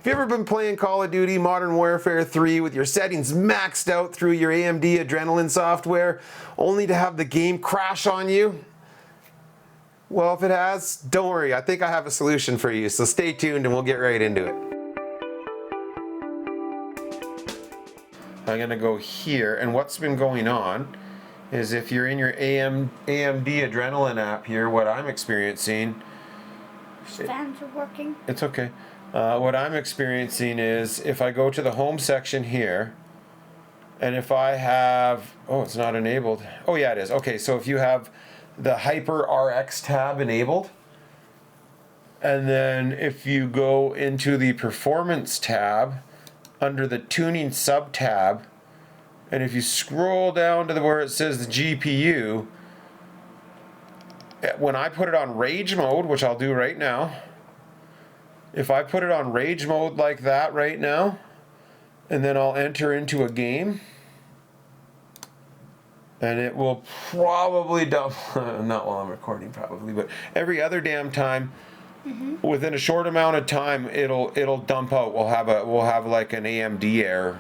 Have you ever been playing Call of Duty Modern Warfare 3 with your settings maxed out through your AMD Adrenalin software, only to have the game crash on you? Well, if it has, don't worry, I think I have a solution for you, so stay tuned and we'll get right into it. I'm gonna go here, and what's been going on is if you're in your AMD Adrenalin app here, what I'm experiencing... Fans are working. It's okay. What I'm experiencing is if I go to the home section here, and if I have, oh, it's not enabled. Oh yeah, it is. Okay, so if you have the Hyper RX tab enabled, and then if you go into the Performance tab under the Tuning sub tab, and if you scroll down to where it says the GPU, when I put it on Rage mode, which I'll do right now, if I put it on Rage mode like that right now, and then I'll enter into a game, and it will probably dump, not while I'm recording probably, but every other damn time, within a short amount of time, it'll dump out. We'll have like an AMD error.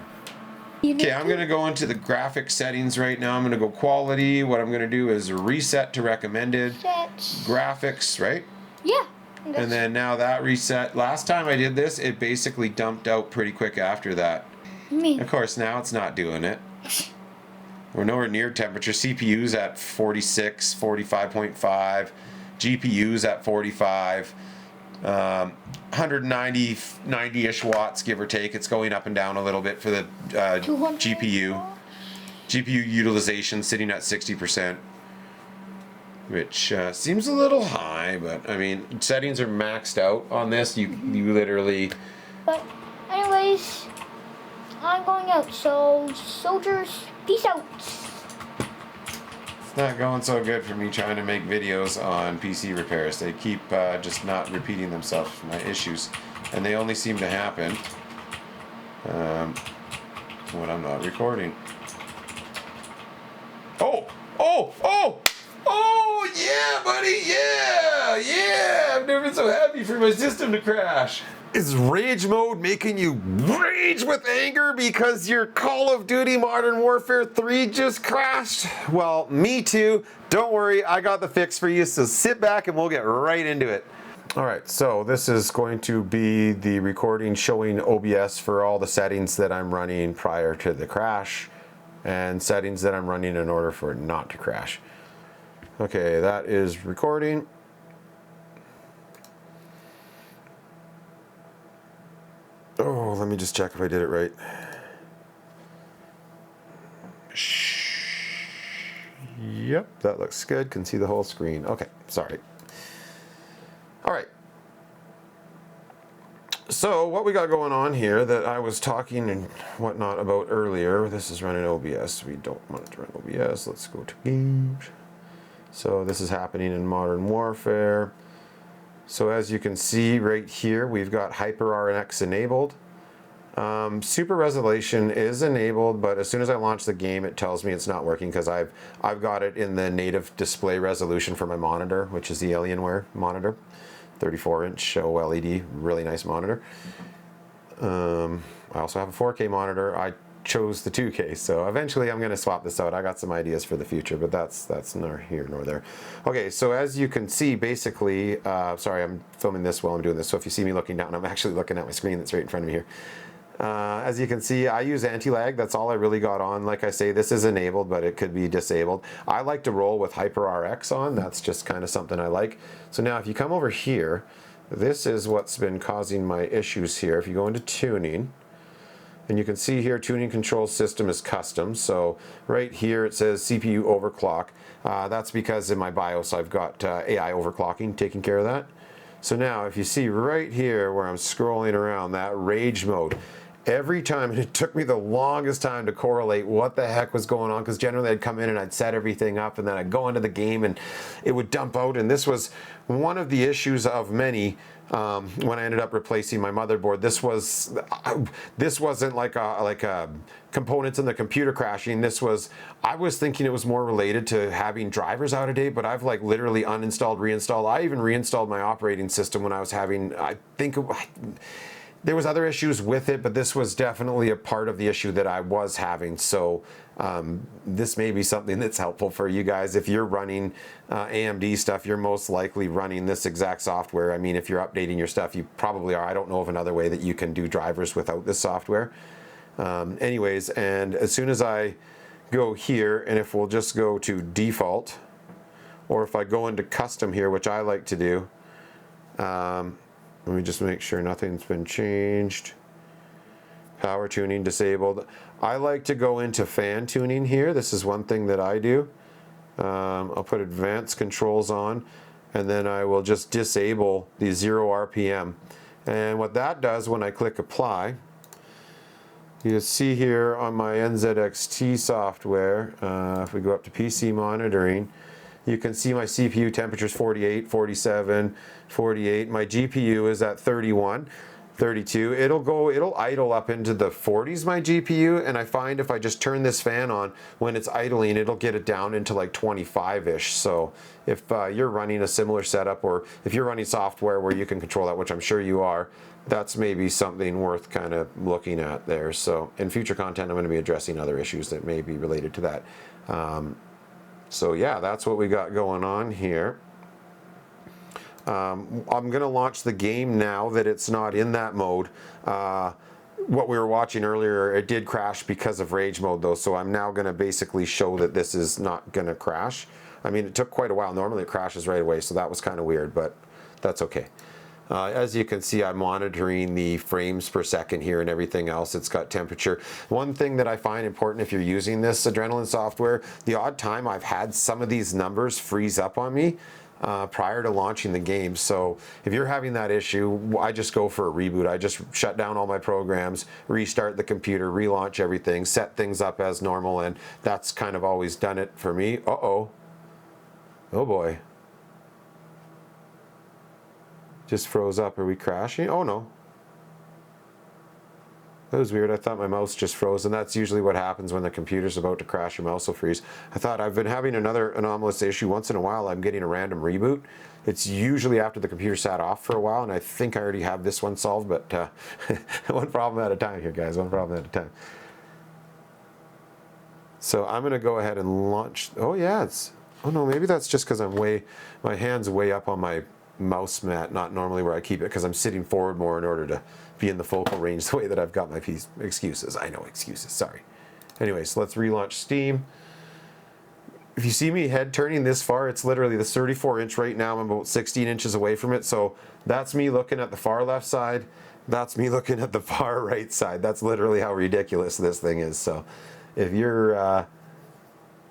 Okay, I'm gonna go into the graphic settings right now. I'm gonna go quality. What I'm gonna do is reset to recommended. Graphics, right? Yeah. And then now that reset. Last time I did this, it basically dumped out pretty quick after that. Of course, now it's not doing it. We're nowhere near temperature. CPU's at 46, 45.5. GPU's at 45. 190, 90-ish watts, give or take. It's going up and down a little bit for the GPU. GPU utilization sitting at 60%. Which seems a little high, but I mean, settings are maxed out on this. You literally... But anyways, I'm going out, so soldiers, peace out. It's not going so good for me trying to make videos on PC repairs. They keep just not repeating themselves, my issues. And they only seem to happen when I'm not recording. Oh! Oh! Oh! Oh, yeah, buddy, yeah! I've never been so happy for my system to crash. Is rage mode making you rage with anger because your Call of Duty Modern Warfare 3 just crashed? Well, me too. Don't worry, I got the fix for you, so sit back and we'll get right into it. All right, so this is going to be the recording showing OBS for all the settings that I'm running prior to the crash and settings that I'm running in order for it not to crash. Okay, that is recording. Oh, let me just check if I did it right. Yep, that looks good. Can see the whole screen. Okay, sorry. All right. So what we got going on here that I was talking and whatnot about earlier, this is running OBS. We don't want it to run OBS. Let's go to games. So this is happening in Modern Warfare. So as you can see right here, we've got Hyper RX enabled. Super resolution is enabled, but as soon as I launch the game, it tells me it's not working because I've got it in the native display resolution for my monitor, which is the Alienware monitor, 34-inch OLED, really nice monitor. I also have a 4K monitor. I chose the 2K, so eventually I'm going to swap this out. I got some ideas for the future, but that's neither here nor there. Okay, so as you can see, basically, sorry, I'm filming this while I'm doing this, so if you see me looking down, I'm actually looking at my screen that's right in front of me here. As you can see, I use anti-lag. That's all I really got on. Like I say, this is enabled, but it could be disabled. I like to roll with Hyper RX on. That's just kind of something I like. So now if you come over here, this is what's been causing my issues here. If you go into tuning, and you can see here, tuning control system is custom. So right here it says CPU overclock. That's because in my BIOS I've got AI overclocking taking care of that. So now if you see right here where I'm scrolling around, that rage mode, every time, and it took me the longest time to correlate what the heck was going on, because generally I'd come in and I'd set everything up and then I'd go into the game and it would dump out, and this was one of the issues of many when I ended up replacing my motherboard. This wasn't like a components in the computer crashing. I was thinking it was more related to having drivers out of date, but I've like literally uninstalled, reinstalled. I even reinstalled my operating system when I was having, there was other issues with it, but this was definitely a part of the issue that I was having. So this may be something that's helpful for you guys. If you're running AMD stuff, you're most likely running this exact software. I mean, if you're updating your stuff, you probably are. I don't know of another way that you can do drivers without this software. Anyways, and as soon as I go here, and if we'll just go to default, or if I go into custom here, which I like to do, let me just make sure nothing's been changed. Power tuning disabled. I like to go into fan tuning here. This is one thing that I do. I'll put advanced controls on, and then I will just disable the 0 RPM. And what that does when I click apply, you see here on my NZXT software, if we go up to PC monitoring, you can see my CPU temperature is 48, 47, 48. My GPU is at 31, 32. It'll idle up into the 40s, my GPU, and I find if I just turn this fan on, when it's idling, it'll get it down into like 25-ish. So if you're running a similar setup, or if you're running software where you can control that, which I'm sure you are, that's maybe something worth kind of looking at there. So in future content, I'm going to be addressing other issues that may be related to that. So yeah, that's what we got going on here. I'm going to launch the game now that it's not in that mode. What we were watching earlier, it did crash because of rage mode though, so I'm now going to basically show that this is not going to crash. I mean, it took quite a while. Normally it crashes right away, so that was kind of weird, but that's okay. As you can see, I'm monitoring the frames per second here and everything else. It's got temperature. One thing that I find important if you're using this Adrenaline software, the odd time I've had some of these numbers freeze up on me prior to launching the game. So if you're having that issue, I just go for a reboot. I just shut down all my programs, restart the computer, relaunch everything, set things up as normal, and that's kind of always done it for me. Uh-oh. Oh boy. Just froze up. Are we crashing? Oh no. That was weird. I thought my mouse just froze, and that's usually what happens when the computer's about to crash. Your mouse will freeze. I thought I've been having another anomalous issue. Once in a while, I'm getting a random reboot. It's usually after the computer sat off for a while, and I think I already have this one solved, but one problem at a time here, guys. One problem at a time. So I'm going to go ahead and launch. Oh yeah, oh no, maybe that's just because my hand's way up on my mouse mat, not normally where I keep it, because I'm sitting forward more in order to be in the focal range the way that I've got my piece. Excuses. I know, excuses. Sorry. Anyway, so let's relaunch Steam. If you see me head turning this far, it's literally the 34-inch right now. I'm about 16 inches away from it. So that's me looking at the far left side. That's me looking at the far right side. That's literally how ridiculous this thing is. So if you're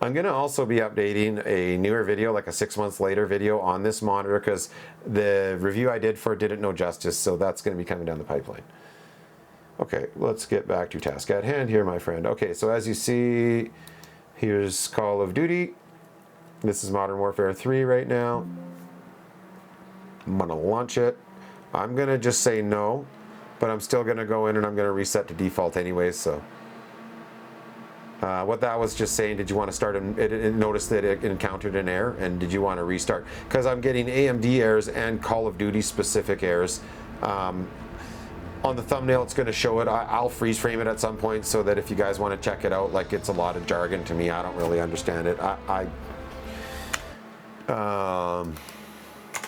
I'm going to also be updating a newer video, like a 6 months later video on this monitor, because the review I did for it didn't know justice, so that's going to be coming down the pipeline. Okay, let's get back to task at hand here, my friend. Okay, so as you see, here's Call of Duty. This is Modern Warfare 3 right now. I'm going to launch it. I'm going to just say no, but I'm still going to go in and I'm going to reset to default anyways, so... what that was just saying, did you want to start it noticed that it encountered an error, and did you want to restart? Because I'm getting AMD errors and Call of Duty specific errors. On the thumbnail it's going to show it. I'll freeze frame it at some point so that if you guys want to check it out, like, it's a lot of jargon to me. I don't really understand it.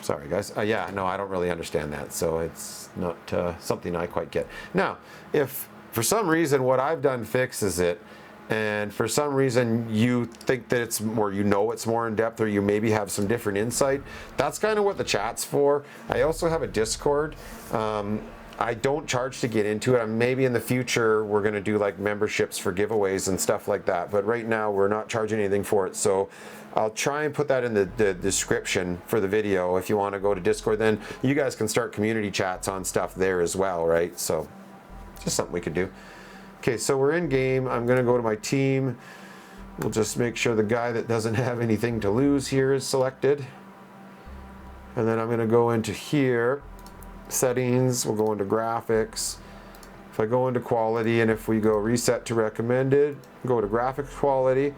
Sorry guys. Yeah, no, I don't really understand that, so it's not something I quite get. Now, if for some reason what I've done fixes it, and for some reason you think that it's more, you know, it's more in depth, or you maybe have some different insight, that's kind of what the chat's for. I also have a Discord. I don't charge to get into it. Maybe in the future we're going to do like memberships for giveaways and stuff like that, but right now we're not charging anything for it. So I'll try and put that in the description for the video. If you want to go to Discord, then you guys can start community chats on stuff there as well, right? So just something we could do. Okay, so we're in game. I'm going to go to my team. We'll just make sure the guy that doesn't have anything to lose here is selected. And then I'm going to go into here, settings, we'll go into graphics. If I go into quality, and if we go reset to recommended, go to graphics quality.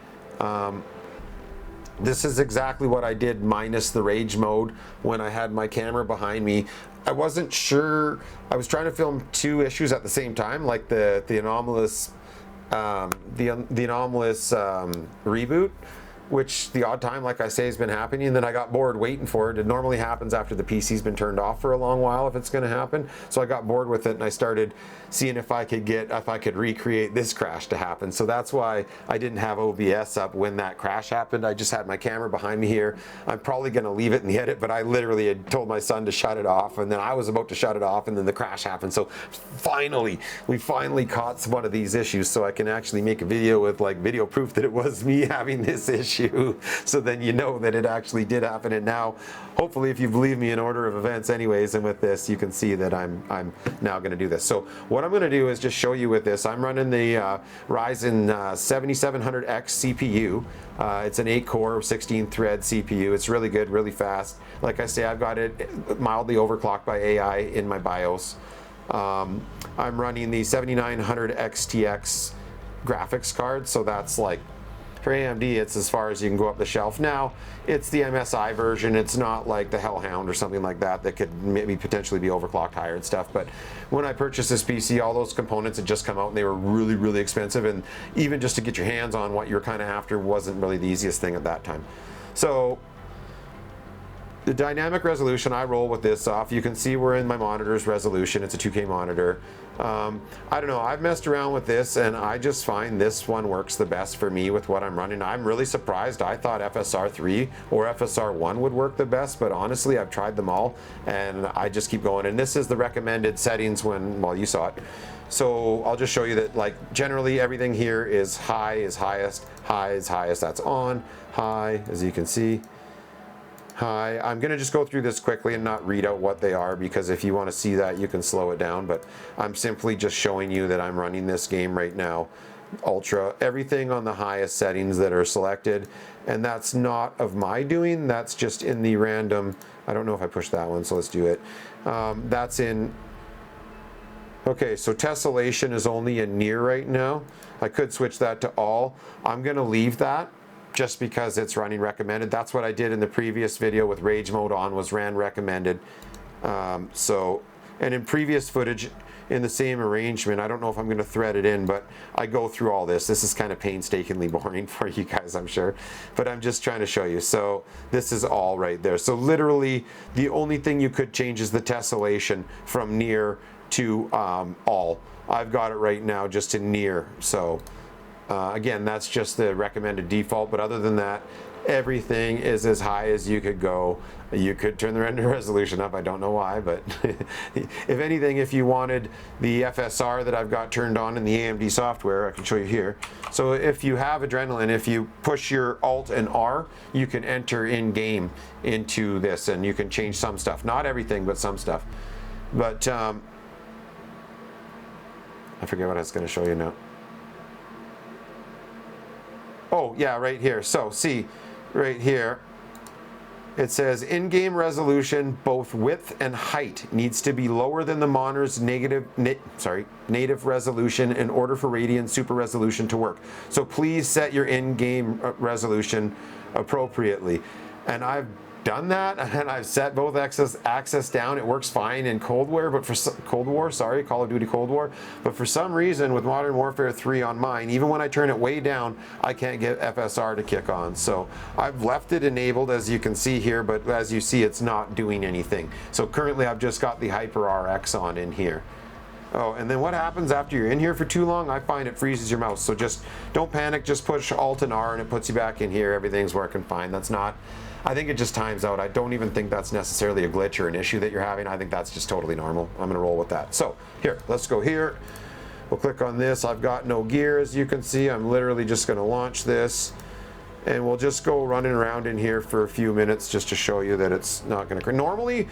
This is exactly what I did minus the rage mode when I had my camera behind me. I wasn't sure. I was trying to film two issues at the same time, like the anomalous reboot, which the odd time, like I say, has been happening, and then I got bored waiting for it. It normally happens after the PC's been turned off for a long while if it's going to happen. So I got bored with it, and I started seeing if I could recreate this crash to happen. So that's why I didn't have OBS up when that crash happened. I just had my camera behind me here. I'm probably going to leave it in the edit, but I literally had told my son to shut it off, and then I was about to shut it off, and then the crash happened. So we finally caught one of these issues, so I can actually make a video with like video proof that it was me having this issue. So then you know that it actually did happen. And now, hopefully, if you believe me in order of events anyways, and with this, you can see that I'm now going to do this. So what I'm going to do is just show you with this. I'm running the Ryzen 7700X CPU. It's an 8-core, 16-thread CPU. It's really good, really fast. Like I say, I've got it mildly overclocked by AI in my BIOS. I'm running the 7900 XTX graphics card, so that's like, for AMD, it's as far as you can go up the shelf. Now, it's the MSI version. It's not like the Hellhound or something like that that could maybe potentially be overclocked higher and stuff. But when I purchased this PC, all those components had just come out and they were really, really expensive. And even just to get your hands on what you're kind of after wasn't really the easiest thing at that time. So the dynamic resolution, I roll with this off. You can see we're in my monitor's resolution. It's a 2K monitor. I don't know, I've messed around with this and I just find this one works the best for me with what I'm running. I'm really surprised. I thought FSR 3 or FSR 1 would work the best, but honestly, I've tried them all and I just keep going. And this is the recommended settings when, well, you saw it. So I'll just show you that, like, generally everything here is high is highest, high is highest, that's on, high, as you can see. Hi, I'm going to just go through this quickly and not read out what they are, because if you want to see that, you can slow it down. But I'm simply just showing you that I'm running this game right now, ultra, everything on the highest settings that are selected. And that's not of my doing, that's just in the random, I don't know if I pushed that one, so let's do it. That's in, okay, so tessellation is only in near right now. I could switch that to all. I'm going to leave that, just because it's running recommended. That's what I did in the previous video with rage mode on, was ran recommended. And in previous footage in the same arrangement, I don't know if I'm gonna thread it in, but I go through all this. This is kind of painstakingly boring for you guys, I'm sure, but I'm just trying to show you. So this is all right there. So literally the only thing you could change is the tessellation from near to all. I've got it right now just to near. So again, that's just the recommended default, but other than that, everything is as high as you could go. You could turn the render resolution up, I don't know why, but if anything, if you wanted the FSR that I've got turned on in the AMD software, I can show you here. So if you have Adrenaline, if you push your Alt and R, you can enter in-game into this, and you can change some stuff. Not everything, but some stuff. But I forget what I was going to show you now. Oh, yeah, right here. So, see, right here, it says in-game resolution, both width and height, needs to be lower than the monitor's native resolution in order for Radeon Super Resolution to work. So please set your in-game resolution appropriately. And I've done that, and I've set both access down. It works fine in Call of Duty Cold War, but for some reason with Modern Warfare 3 on mine, even when I turn it way down, I can't get FSR to kick on. So I've left it enabled, as you can see here, but as you see, it's not doing anything. So currently I've just got the Hyper RX on in here. Oh, and then what happens after you're in here for too long? I find it freezes your mouse. So just don't panic, just push Alt and R and it puts you back in here. Everything's working fine. That's not, I think it just times out. I don't even think that's necessarily a glitch or an issue that you're having. I think that's just totally normal. I'm gonna roll with that. So here, let's go here. We'll click on this. I've got no gear, as you can see. I'm literally just gonna launch this, and we'll just go running around in here for a few minutes just to show you that it's not gonna crash. Normally,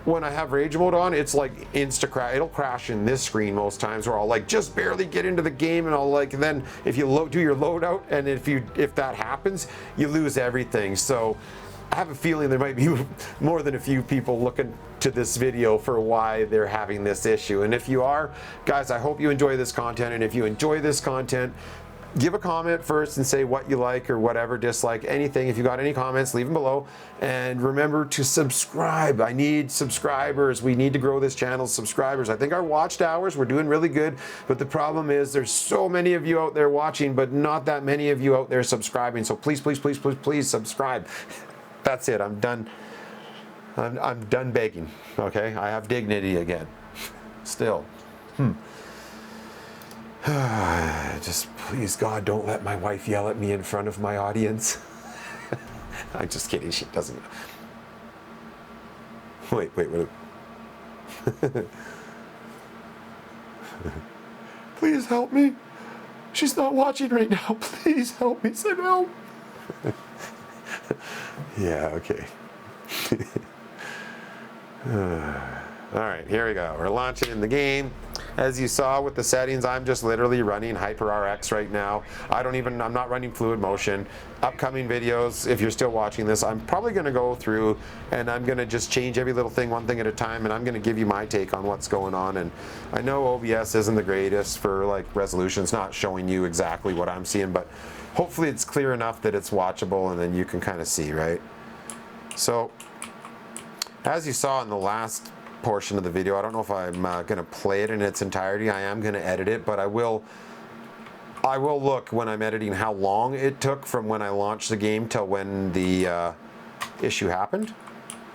when I have rage mode on, it's like insta-crash. It'll crash in this screen most times, where I'll like just barely get into the game, and I'll like, then if you do your loadout, and if that happens, you lose everything. So I have a feeling there might be more than a few people looking to this video for why they're having this issue. And if you are, guys, I hope you enjoy this content. And if you enjoy this content, give a comment first and say what you like or whatever, dislike, anything. If you got any comments, leave them below. And remember to subscribe. I need subscribers. We need to grow this channel's subscribers. I think our watched hours, we're doing really good. But the problem is there's so many of you out there watching, but not that many of you out there subscribing. So please, please, please, please, please subscribe. That's it. I'm done. I'm done begging. Okay? I have dignity again. Still. Just please, God, don't let my wife yell at me in front of my audience. I'm just kidding. She doesn't. Wait. Please help me. She's not watching right now. Please help me. Say help. Yeah, okay. All right, here we go. We're launching in the game. As you saw with the settings, I'm just literally running HyperRX right now. I'm not running fluid motion. Upcoming videos, if you're still watching this, I'm probably gonna go through and I'm gonna just change every little thing one thing at a time, and I'm gonna give you my take on what's going on. And I know OBS isn't the greatest for like resolution. It's not showing you exactly what I'm seeing, but hopefully it's clear enough that it's watchable and then you can kind of see, right? So, as you saw in the last portion of the video, I don't know if I'm going to play it in its entirety. I am going to edit it, but I will look when I'm editing how long it took from when I launched the game till when the issue happened.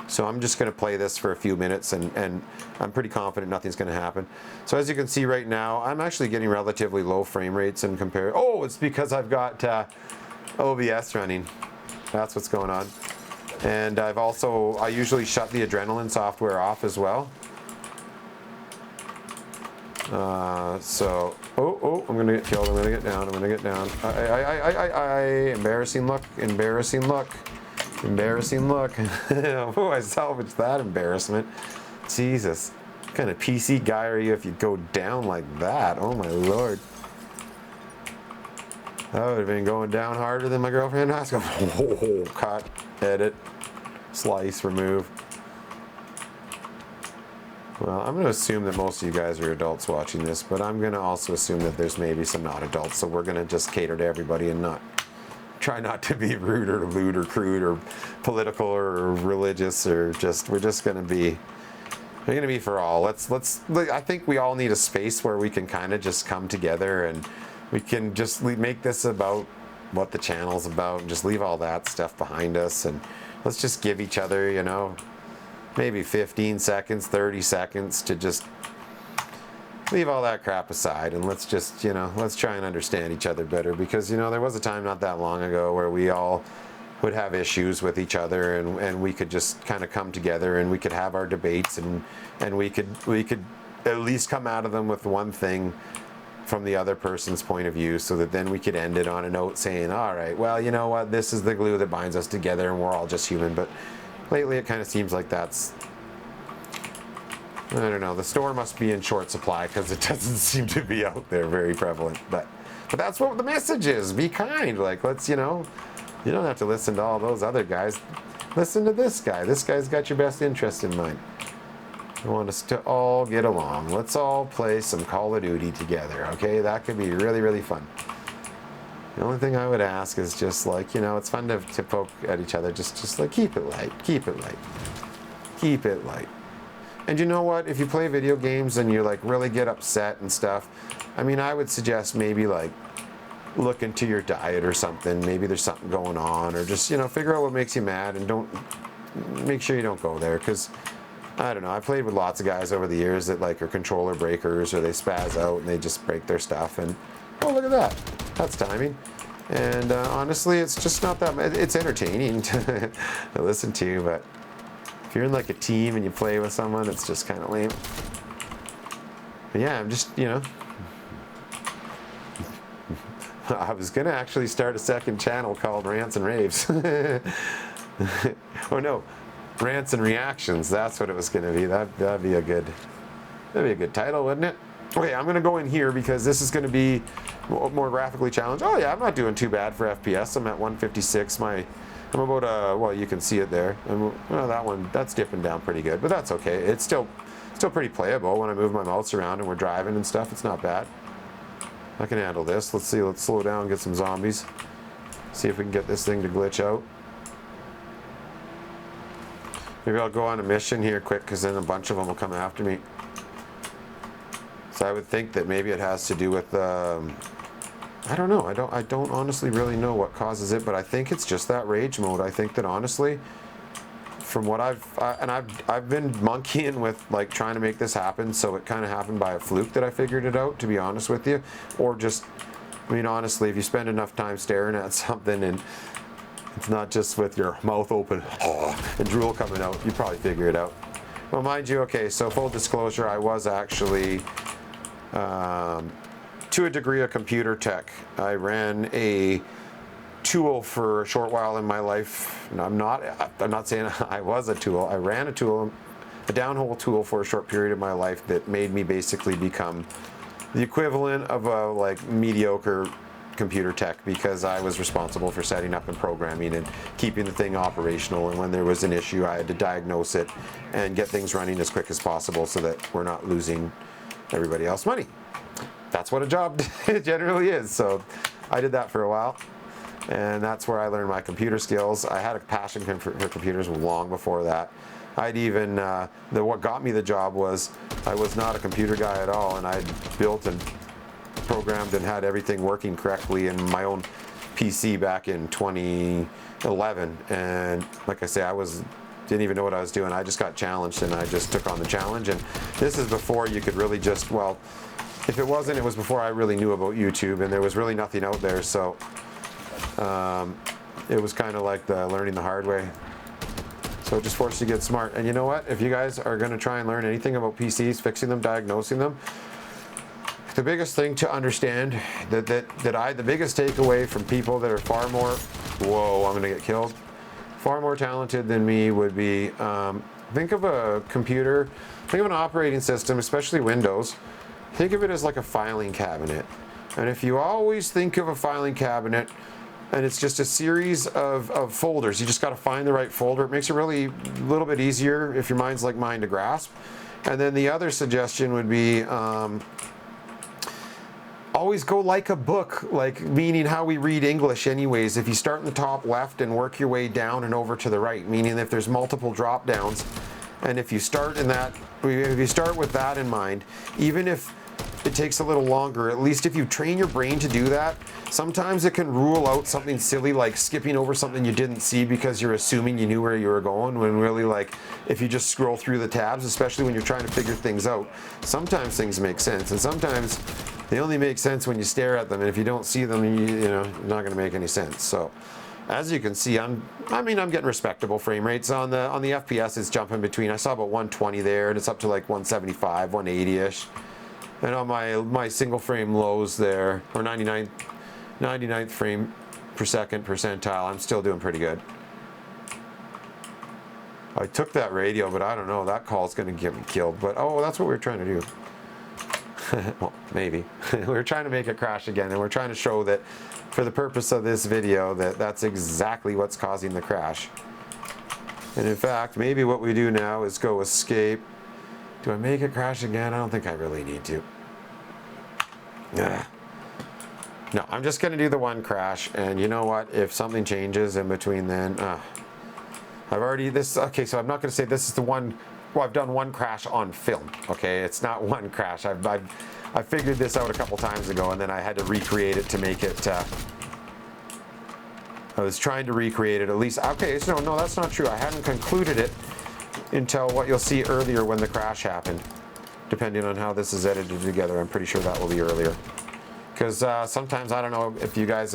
So I'm just going to play this for a few minutes, and I'm pretty confident nothing's going to happen. So as you can see right now, I'm actually getting relatively low frame rates in compare. Oh, it's because I've got OBS running. That's what's going on. And I usually shut the adrenaline software off as well. I'm gonna get killed. I'm gonna get down. Embarrassing look. Oh, I salvaged that embarrassment. Jesus, what kind of PC guy are you if you go down like that? Oh my Lord. That would have been going down harder than my girlfriend. I was going, oh, cut, edit, slice, remove. Well, I'm going to assume that most of you guys are adults watching this, but I'm going to also assume that there's maybe some not adults, so we're going to just cater to everybody and try not to be rude or lewd or crude or political or religious, or we're going to be for all. I think we all need a space where we can kind of just come together and we can just make this about what the channel's about and just leave all that stuff behind us, and let's just give each other, maybe 15 seconds, 30 seconds to just leave all that crap aside, and let's just, let's try and understand each other better, because, there was a time not that long ago where we all would have issues with each other, and we could just kind of come together and we could have our debates, and we could at least come out of them with one thing from the other person's point of view, so that then we could end it on a note saying, all right, well, you know what, this is the glue that binds us together and we're all just human. But lately it kind of seems like that's, I don't know, the store must be in short supply, because it doesn't seem to be out there very prevalent. But that's what the message is. Be kind. Like, let's, you don't have to listen to all those other guys. Listen to this guy. This guy's got your best interest in mind. I want us to all get along. Let's all play some Call of Duty together, okay? That could be really, really fun. The only thing I would ask is just like, it's fun to poke at each other. Just like, keep it light. Keep it light. Keep it light. And you know what? If you play video games and you like really get upset and stuff, I would suggest maybe like look into your diet or something. Maybe there's something going on, or just, figure out what makes you mad, and make sure you don't go there, because I don't know, I've played with lots of guys over the years that like are controller breakers, or they spaz out and they just break their stuff, and oh, look at that, that's timing. And honestly, it's just not that, it's entertaining to listen to, but if you're in like a team and you play with someone, it's just kind of lame. But yeah, I'm just, I was gonna actually start a second channel called Rants and Raves. Oh no, Rants and Reactions, that's what it was going to be. That'd be a good title, wouldn't it? Okay, I'm going to go in here because this is going to be more graphically challenged. Oh yeah, I'm not doing too bad for FPS. I'm at 156. I'm about well, you can see it there. Well, that's dipping down pretty good, but that's okay. It's still pretty playable when I move my mouse around and we're driving and stuff. It's not bad. I can handle this. Let's see, let's slow down, get some zombies. See if we can get this thing to glitch out. Maybe I'll go on a mission here quick, because then a bunch of them will come after me. So I would think that maybe it has to do with, I don't know. I don't honestly really know what causes it, but I think it's just that rage mode. I think that honestly, from what I've been monkeying with like trying to make this happen, so it kind of happened by a fluke that I figured it out, to be honest with you, or just, I mean, honestly, if you spend enough time staring at something and it's not just with your mouth open and drool coming out, you probably figure it out. Well, mind you, okay, so full disclosure, I was actually, to a degree, a computer tech. I ran a tool for a short while in my life. And I'm not saying I was a tool. I ran a tool, a downhole tool for a short period of my life that made me basically become the equivalent of a like mediocre computer tech, because I was responsible for setting up and programming and keeping the thing operational, and when there was an issue I had to diagnose it and get things running as quick as possible so that we're not losing everybody else money. That's what a job generally is. So I did that for a while, and that's where I learned my computer skills. I had a passion for computers long before that. I'd even, what got me the job was I was not a computer guy at all, and I'd built and programmed and had everything working correctly in my own PC back in 2011. And like I say, didn't even know what I was doing. I just got challenged and I just took on the challenge. And this is before you could really just, well, if it wasn't, it was before I really knew about YouTube, and there was really nothing out there. So it was kind of like learning the hard way. So it just forced you to get smart. And you know what? If you guys are going to try and learn anything about PCs, fixing them, diagnosing them, the biggest thing to understand, the biggest takeaway from people that are far more, whoa, I'm going to get killed, far more talented than me would be, think of a computer, think of an operating system, especially Windows, think of it as like a filing cabinet. And if you always think of a filing cabinet, and it's just a series of folders, you just got to find the right folder. It makes it really a little bit easier if your mind's like mine to grasp. And then the other suggestion would be, always go like a book, like meaning how we read English anyways. If you start in the top left and work your way down and over to the right, meaning if there's multiple drop downs, and if you start with that in mind, even if it takes a little longer, at least if you train your brain to do that, sometimes it can rule out something silly like skipping over something you didn't see because you're assuming you knew where you were going, when really, like, if you just scroll through the tabs, especially when you're trying to figure things out, sometimes things make sense, and sometimes they only make sense when you stare at them, and if you don't see them, you know, you're not going to make any sense. So as you can see, I'm getting respectable frame rates on the FPS. It's jumping between, I saw about 120 there, and it's up to like 175, 180ish. And on my single frame lows there, or 99th frame per second percentile, I'm still doing pretty good. I took that radio, but I don't know, that call's gonna get me killed. But oh, that's what we were trying to do. Well, maybe. We were trying to make it crash again, and we're trying to show that for the purpose of this video that's exactly what's causing the crash. And in fact, maybe what we do now is go escape. Do I make it crash again? I don't think I really need to. Ugh. No, I'm just going to do the one crash, and you know what? If something changes in between then, I've already, okay, so I'm not going to say this is the one, well, I've done one crash on film, okay? It's not one crash. I figured this out a couple times ago, and then I had to recreate it to make it, I was trying to recreate it at least, okay, so no, that's not true. I hadn't concluded it until what you'll see earlier when the crash happened. Depending on how this is edited together, I'm pretty sure that will be earlier. Because sometimes, I don't know if you guys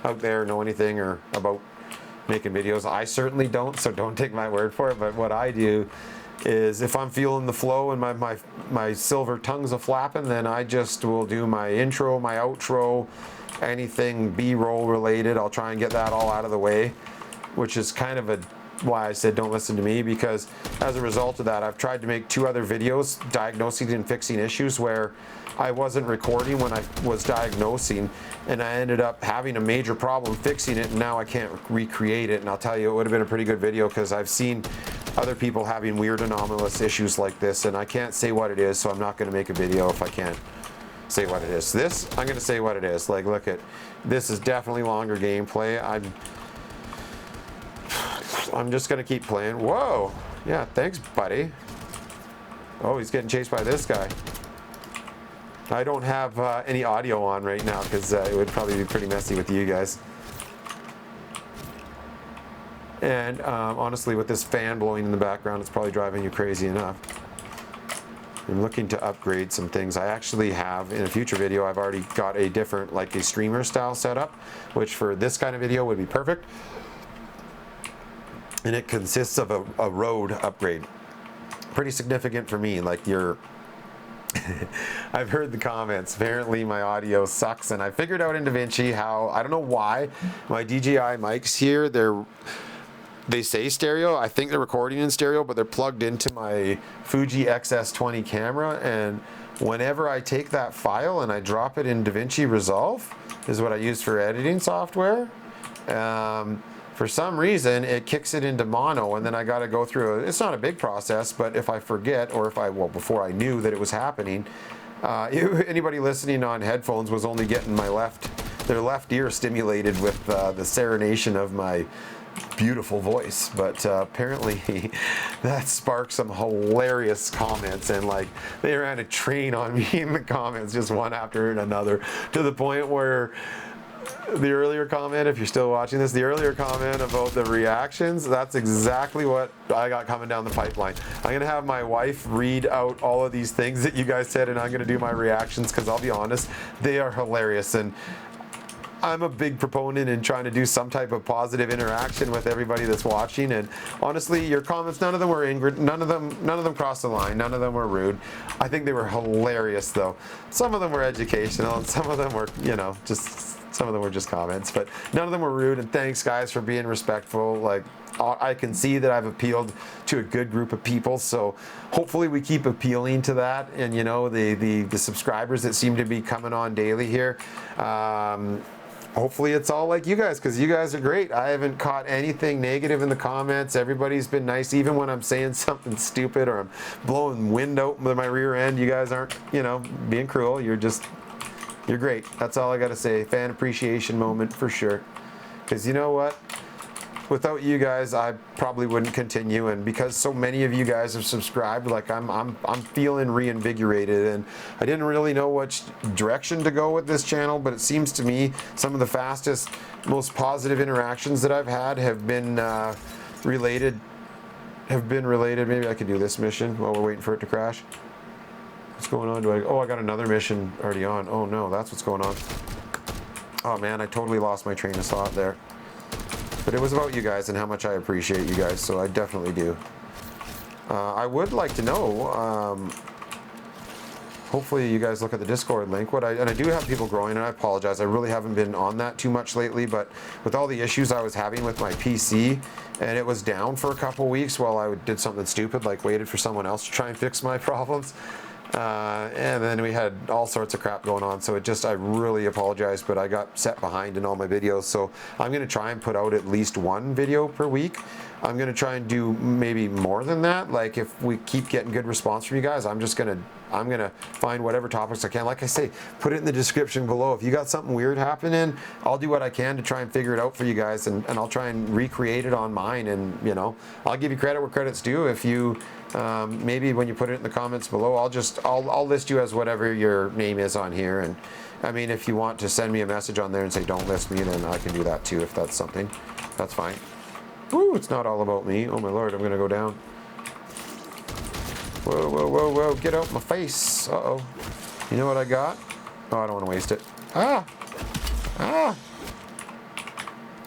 out there know anything or about making videos. I certainly don't, so don't take my word for it. But what I do is, if I'm feeling the flow and my silver tongues are flapping, then I just will do my intro, my outro, anything B-roll related. I'll try and get that all out of the way, which is kind of why I said don't listen to me, because as a result of that, I've tried to make 2 other videos diagnosing and fixing issues where I wasn't recording when I was diagnosing, and I ended up having a major problem fixing it, and now I can't recreate it. And I'll tell you, it would have been a pretty good video, because I've seen other people having weird anomalous issues like this, and I can't say what it is, so I'm not going to make a video if I can't say what it is. This, I'm going to say what it is. Like, look at, this is definitely longer gameplay. I'm just going to keep playing. Whoa. Yeah, thanks, buddy. Oh, he's getting chased by this guy. I don't have any audio on right now because it would probably be pretty messy with you guys. And honestly, with this fan blowing in the background, it's probably driving you crazy enough. I'm looking to upgrade some things. I actually have, in a future video, I've already got a different, like a streamer style setup, which for this kind of video would be perfect. And it consists of a Rode upgrade. Pretty significant for me, like your... I've heard the comments. Apparently my audio sucks, and I figured out in DaVinci how, I don't know why, my DJI mics here, they say stereo. I think they're recording in stereo, but they're plugged into my Fuji XS20 camera, and whenever I take that file and I drop it in DaVinci Resolve, is what I use for editing software, for some reason it kicks it into mono, and then I got to go through it's not a big process, but if I forget, or if well, before I knew that it was happening, anybody listening on headphones was only getting their left ear stimulated with the serenation of my beautiful voice. But apparently that sparked some hilarious comments, and like they ran a train on me in the comments, just one after another, to the point where the earlier comment, if you're still watching this, the earlier comment about the reactions, that's exactly what I got coming down the pipeline. I'm going to have my wife read out all of these things that you guys said, and I'm going to do my reactions, because I'll be honest, they are hilarious. And I'm a big proponent in trying to do some type of positive interaction with everybody that's watching. And honestly, your comments, none of them were angry, none of them crossed the line, none of them were rude. I think they were hilarious though. Some of them were educational, and some of them were, you know, some of them were just comments, but none of them were rude. And thanks guys for being respectful. Like, I can see that I've appealed to a good group of people, so hopefully we keep appealing to that. And you know, the subscribers that seem to be coming on daily here, hopefully it's all like you guys, because you guys are great. I haven't caught anything negative in the comments. Everybody's been nice, even when I'm saying something stupid or I'm blowing wind out with my rear end. You guys aren't, you know, being cruel. You're great. That's all I gotta say. Fan appreciation moment for sure. Because you know what? Without you guys, I probably wouldn't continue. And because so many of you guys have subscribed, like I'm feeling reinvigorated. And I didn't really know which direction to go with this channel, but it seems to me some of the fastest, most positive interactions that I've had have been related. Maybe I could do this mission while we're waiting for it to crash. What's going on? Oh, I got another mission already on. Oh no, that's what's going on. Oh man, I totally lost my train of thought there. But it was about you guys and how much I appreciate you guys, so I definitely do. I would like to know, hopefully you guys look at the Discord link. And I do have people growing, and I apologize, I really haven't been on that too much lately, but with all the issues I was having with my PC, and it was down for a couple weeks while I did something stupid, like waited for someone else to try and fix my problems. And then we had all sorts of crap going on, so I really apologize, but I got set behind in all my videos, so I'm going to try and put out at least one video per week. I'm going to try and do maybe more than that. Like, if we keep getting good response from you guys, I'm going to find whatever topics I can. Like I say, put it in the description below. If you got something weird happening, I'll do what I can to try and figure it out for you guys, and I'll try and recreate it on mine. And you know, I'll give you credit where credit's due. If you maybe when you put it in the comments below, I'll list you as whatever your name is on here. And I mean, if you want to send me a message on there and say don't list me, then I can do that too. If that's something, that's fine. Woo, it's not all about me. Oh my lord, I'm gonna go down. Whoa, whoa, whoa, whoa, get out my face. Uh-oh. You know what I got? Oh, I don't want to waste it. Ah! Ah!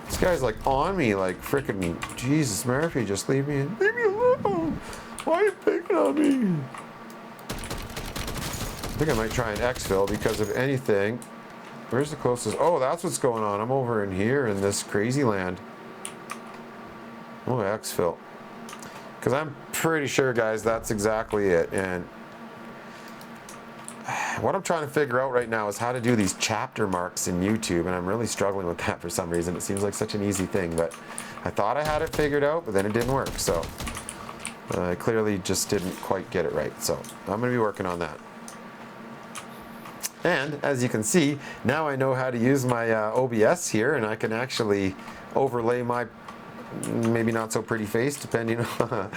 This guy's like on me, like frickin' Jesus Murphy, just leave me alone. Why are you picking on me? I think I might try and exfil, because if anything, where's the closest? Oh, that's what's going on. I'm over in here in this crazy land. Oh, exfil. Because I'm pretty sure, guys, that's exactly it. And what I'm trying to figure out right now is how to do these chapter marks in YouTube, and I'm really struggling with that for some reason. It seems like such an easy thing, but I thought I had it figured out, but then it didn't work. So I clearly just didn't quite get it right. So I'm going to be working on that. And as you can see, now I know how to use my OBS here, and I can actually overlay my maybe not so pretty face, depending on,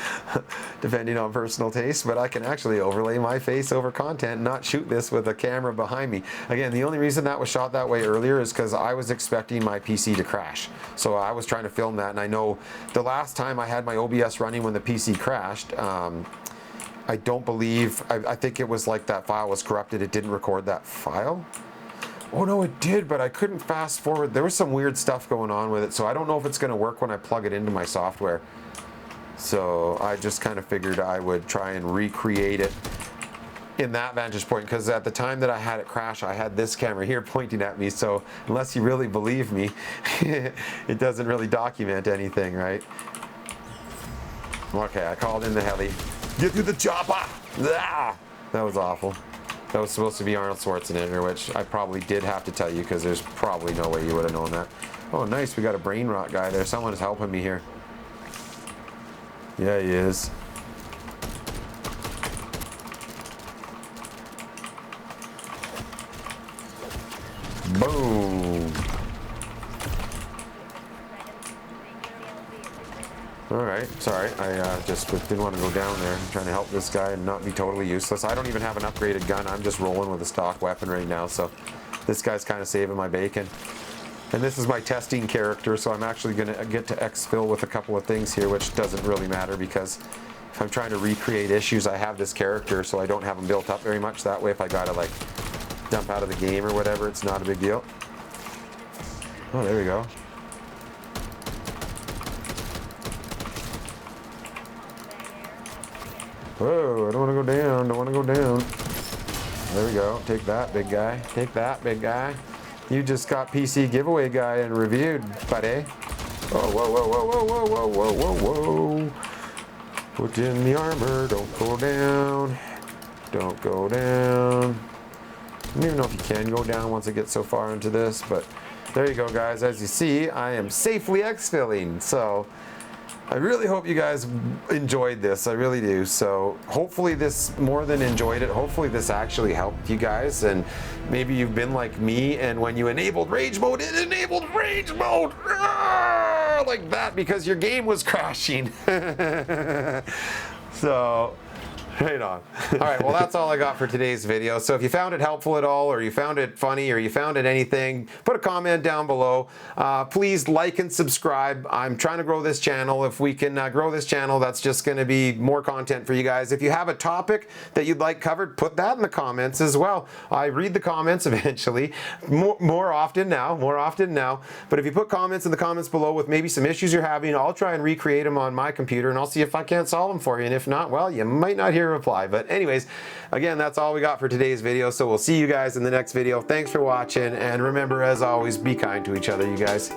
depending on personal taste, but I can actually overlay my face over content and not shoot this with a camera behind me. Again, the only reason that was shot that way earlier is because I was expecting my PC to crash. So I was trying to film that, and I know the last time I had my OBS running when the PC crashed, I don't believe, I think it was like that file was corrupted, it didn't record that file. Oh no, it did, but I couldn't fast forward. There was some weird stuff going on with it, so I don't know if it's going to work when I plug it into my software. So I just kind of figured I would try and recreate it in that vantage point, because at the time that I had it crash, I had this camera here pointing at me, so unless you really believe me, it doesn't really document anything, right? Okay, I called in the heli. Get to the chopper! Ah! That was awful. That was supposed to be Arnold Schwarzenegger, which I probably did have to tell you because there's probably no way you would have known that. Oh, nice. We got a brain rot guy there. Someone is helping me here. Yeah, he is. Boom. Alright, sorry, I just didn't want to go down there. I'm trying to help this guy and not be totally useless. I don't even have an upgraded gun, I'm just rolling with a stock weapon right now, so this guy's kind of saving my bacon. And this is my testing character, so I'm actually going to get to exfil with a couple of things here, which doesn't really matter because if I'm trying to recreate issues, I have this character, so I don't have them built up very much. That way, if I gotta like dump out of the game or whatever, it's not a big deal. Oh, there we go. Whoa, I don't want to go down, don't want to go down. There we go, take that, big guy. Take that, big guy. You just got PC giveaway guy and reviewed, buddy. Oh, whoa, whoa, whoa, whoa, whoa, whoa, whoa, whoa, whoa. Put in the armor, don't go down. Don't go down. I don't even know if you can go down once I get so far into this, but there you go, guys. As you see, I am safely exfilling, so I really hope you guys enjoyed this. I really do. So hopefully this, more than enjoyed it, hopefully this actually helped you guys. And maybe you've been like me, and when you enabled rage mode, it enabled rage mode like that because your game was crashing. So right on. All right, well, that's all I got for today's video. So if you found it helpful at all, or you found it funny, or you found it anything, put a comment down below. Please like and subscribe. I'm trying to grow this channel. If we can grow this channel, that's just going to be more content for you guys. If you have a topic that you'd like covered, put that in the comments as well. I read the comments eventually, more often now. But if you put comments in the comments below with maybe some issues you're having, I'll try and recreate them on my computer, and I'll see if I can't solve them for you. And if not, well, you might not hear a reply. But anyways, again, that's all we got for today's video. So we'll see you guys in the next video. Thanks for watching, and remember, as always, be kind to each other, you guys.